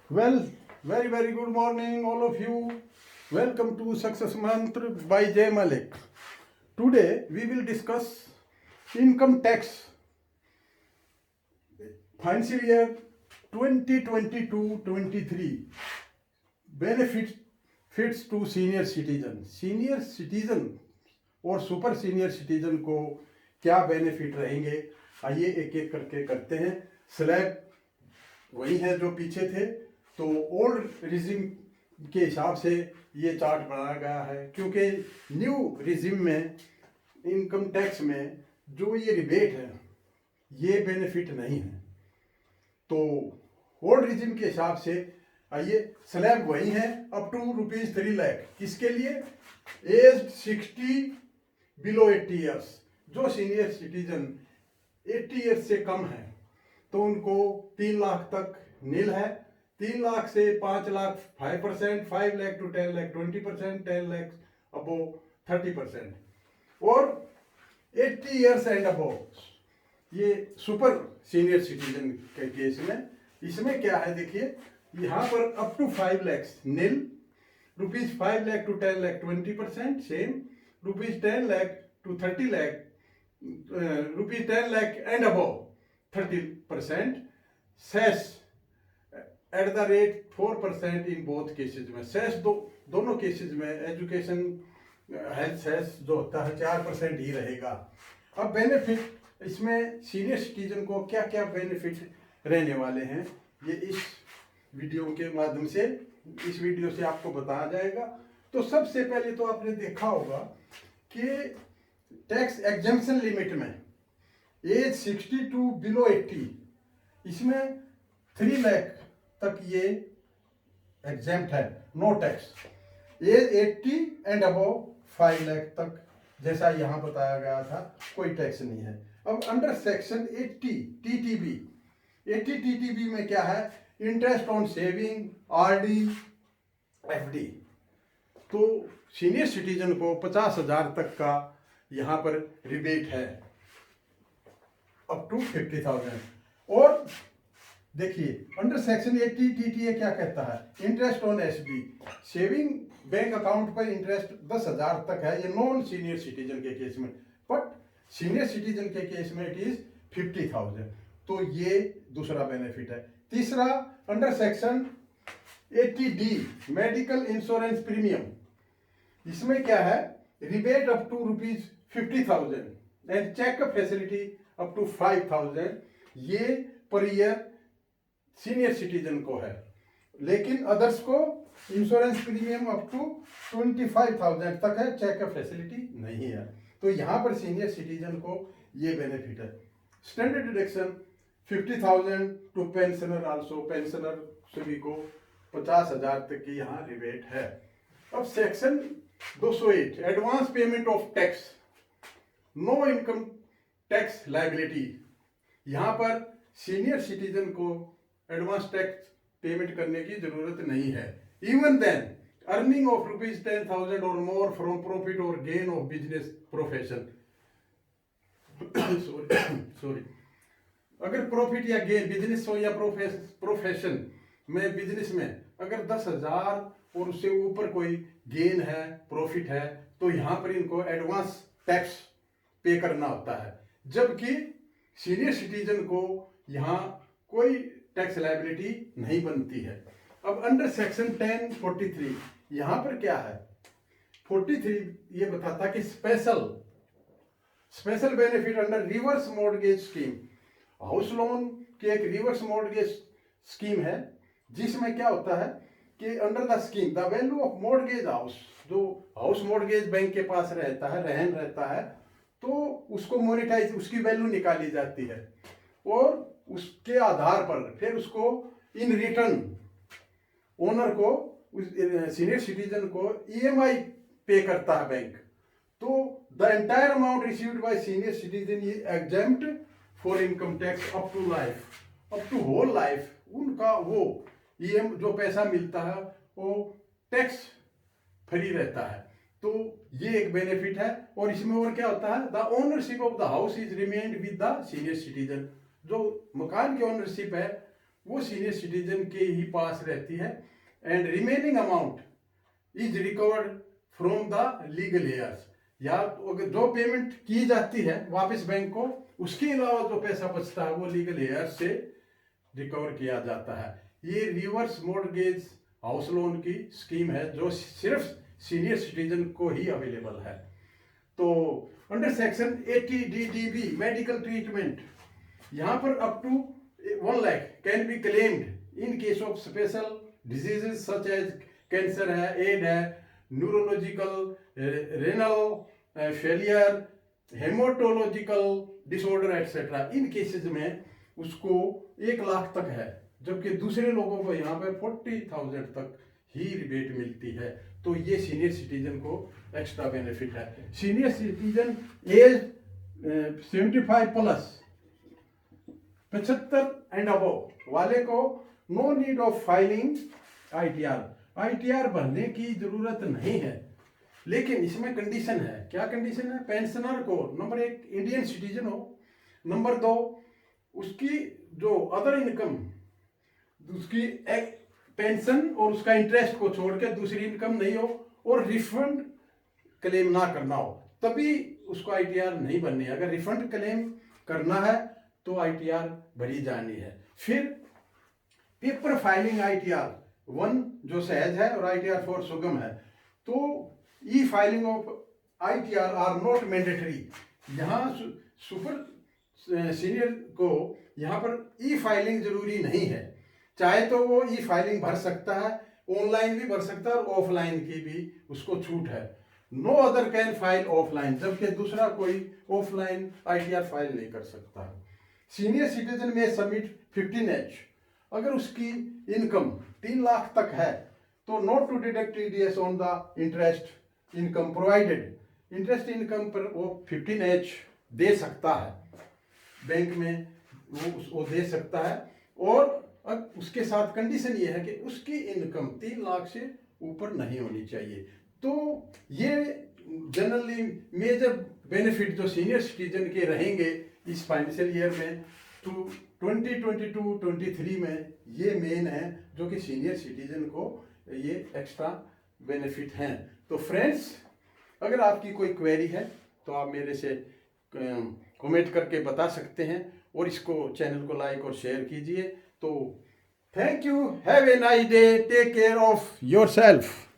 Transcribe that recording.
Well, very good morning, all of you. Welcome to Success Mantra by Jay Malik. Today we will discuss income tax financial year 2022-23 benefits to senior citizen. Senior citizen और super senior citizen को क्या benefit रहेंगे, आइए एक एक करके करते हैं। स्लैब वही है जो पीछे थे, तो ओल्ड रिजिम के हिसाब से ये चार्ट बनाया गया है, क्योंकि न्यू रिजिम में इनकम टैक्स में जो ये रिबेट है ये बेनिफिट नहीं है। तो ओल्ड रिजिम के हिसाब से आइए, स्लैब वही है अप टू ₹3 लाख। किसके लिए? Age 60 below 80 years. जो सीनियर सिटीजन 80 ईयर्स से कम है तो उनको 3 लाख तक नील है। 3 लाख से 5 लाख 5%, 5 लाख टू 10 लाख 20%, 10 लाख अबो 30%, और 80 ईयर्स एंड अबो ये सुपर सीनियर सिटीजन के केस में। इसमें क्या है देखिए, यहाँ पर up to 5 lakh nil, ₹5 lakh to 10 lakh 20% same, ₹10 lakh to 30 lakh, ₹10 lakh and above 30%, cess at the rate 4% in both cases में। सेस दोनों केसेज में एजुकेशन हेल्थ सेस जो होता है 4% ही रहेगा। अब बेनिफिट इसमें सीनियर सिटीजन को क्या क्या बेनिफिट रहने वाले हैं, ये इस वीडियो के माध्यम से, इस वीडियो से आपको बताया जाएगा। तो सबसे पहले तो आपने देखा होगा कि टैक्स एग्जेम्पशन लिमिट में एज 62 बिलो 80, इसमें 3 लाख तक ये एग्जेम्प्ट है, no tax. Age 80 and above 5 lakh तक, जैसा यहाँ बताया गया था, कोई टैक्स नहीं है। अब अंडर सेक्शन 80 टीटीबी, 80 टीटीबी में क्या है? Interest on saving, RD, FD. तो सीनियर सिटीजन को 50,000 तक का यहाँ पर रिबेट है अप टू 50,000। और देखिए अंडर सेक्शन 80 टीटीए क्या कहता है? Interest on SB, saving bank account पर इंटरेस्ट 10,000 तक है, ये नॉन सीनियर सिटीजन के केस में। बट सीनियर सिटीजन के केस में इट इज 50,000। तो ये दूसरा बेनिफिट है। तीसरा, under section 80D medical insurance premium, इसमें क्या है? Rebate up to ₹50,000 and checkup facility up to 5,000, ये पर ईयर सीनियर सिटीजन को है। लेकिन अदर्स को इंश्योरेंस प्रीमियम अप टू 25,000 तक है, चेकअप फैसिलिटी नहीं है। तो यहाँ पर सीनियर सिटीजन को ये बेनिफिट है। Standard deduction 50,000 to pensioner also, pensioner सभी को 50,000 तक की यहाँ रिबेट है। अब section 208 advance payment of tax, no income tax liability. यहाँ पर सीनियर सिटीजन को एडवांस टैक्स पेमेंट करने की जरूरत नहीं है। इवन देन अर्निंग ऑफ ₹10,000 और मोर फ्रॉम प्रॉफिट और gain of business profession sorry, अगर प्रॉफिट या गेन बिजनेस हो या प्रोफेशन में, बिजनेस में अगर 10,000 और उससे ऊपर कोई गेन है, प्रॉफिट है, तो यहाँ पर इनको एडवांस टैक्स पे करना होता है। जबकि सीनियर सिटीजन को यहाँ कोई टैक्स लायबिलिटी नहीं बनती है। अब अंडर सेक्शन 1043 यहाँ पर क्या है? 43 ये बताता कि special benefit under reverse mortgage scheme. House loan की एक रिवर्स मॉर्गेज स्कीम है, जिसमें क्या होता है कि under the scheme the value of mortgage house, जो हाउस मॉर्गेज बैंक के पास रहता है, रहन रहता है, तो उसको मोनेटाइज, उसकी वैल्यू निकाली जाती है, और उसके आधार पर फिर उसको इन रिटर्न ओनर को, सीनियर सिटीजन को EMI पे करता है बैंक। तो the entire amount received by senior citizen is exempt for income tax up to life, up to whole life. उनका वो जो पैसा मिलता है वो टैक्स फ्री रहता है। तो ये एक बेनिफिट है। और इसमें और क्या होता है? The ownership of the house is remained with the senior citizen. जो मकान की ओनरशिप है वो सीनियर सिटीजन के ही पास रहती है, and remaining amount is recovered from the legal hairs. या अगर जो पेमेंट की जाती है वापस बैंक को, उसके अलावा जो पैसा बचता है वो लीगल हेयर्स से रिकवर किया जाता है। ये रिवर्स मॉर्गेज हाउस लोन की स्कीम है जो सिर्फ सीनियर सिटीजन को ही अवेलेबल है। तो under section 80 DDB medical treatment, यहाँ पर up to 1 lakh can be claimed in case of special diseases such as cancer है, एड है, neurological, renal failure, haematological disorder etcetera. इन केसेस में उसको 1 लाख तक है, जबकि दूसरे लोगों को यहाँ पर 40,000 तक ही रिबेट मिलती है। तो ये सीनियर सिटीजन को एक्स्ट्रा बेनिफिट है। Senior citizen age 75 plus 75 and above वाले को no need of filing ITR भरने की जरूरत नहीं है। लेकिन इसमें कंडीशन है। क्या कंडीशन है? पेंशनर को नंबर 1 इंडियन सिटीजन हो, नंबर 2 उसकी जो अदर इनकम, उसकी पेंशन और उसका इंटरेस्ट को छोड़ के दूसरी इनकम नहीं हो, और रिफंड क्लेम ना करना हो, तभी उसको ITR नहीं भरनी है। अगर रिफंड क्लेम करना है तो ITR भरी जानी है। फिर पेपर फाइलिंग ITR 1 जो सहज है और ITR 4 सुगम है। तो e filing of ITR are not mandatory. यहाँ सुपर सीनियर को यहाँ पर ई फाइलिंग जरूरी नहीं है। चाहे तो वो ई फाइलिंग भर सकता है, ऑनलाइन भी भर सकता है और ऑफलाइन की भी उसको छूट है। No other can file offline, जबकि दूसरा कोई ऑफलाइन ITR फाइल नहीं कर सकता। सीनियर सिटीजन में सबमिट 15H। अगर उसकी इनकम 3 लाख तक है तो not to deduct TDS on the interest income provided. Interest income पर वो 15H दे सकता है, बैंक में वो दे सकता है। और अब उसके साथ कंडीशन ये है कि उसकी इनकम 3 लाख से ऊपर नहीं होनी चाहिए। तो ये जनरली मेजर बेनिफिट जो सीनियर सिटीजन के रहेंगे इस फाइनेंशियल ईयर में 2022-23 में, ये मेन है जो कि सीनियर सिटीजन को ये एक्स्ट्रा बेनिफिट हैं। तो फ्रेंड्स, अगर आपकी कोई क्वेरी है तो आप मेरे से कमेंट करके बता सकते हैं, और इसको चैनल को लाइक और शेयर कीजिए। तो thank you, have a nice day, take care of yourself.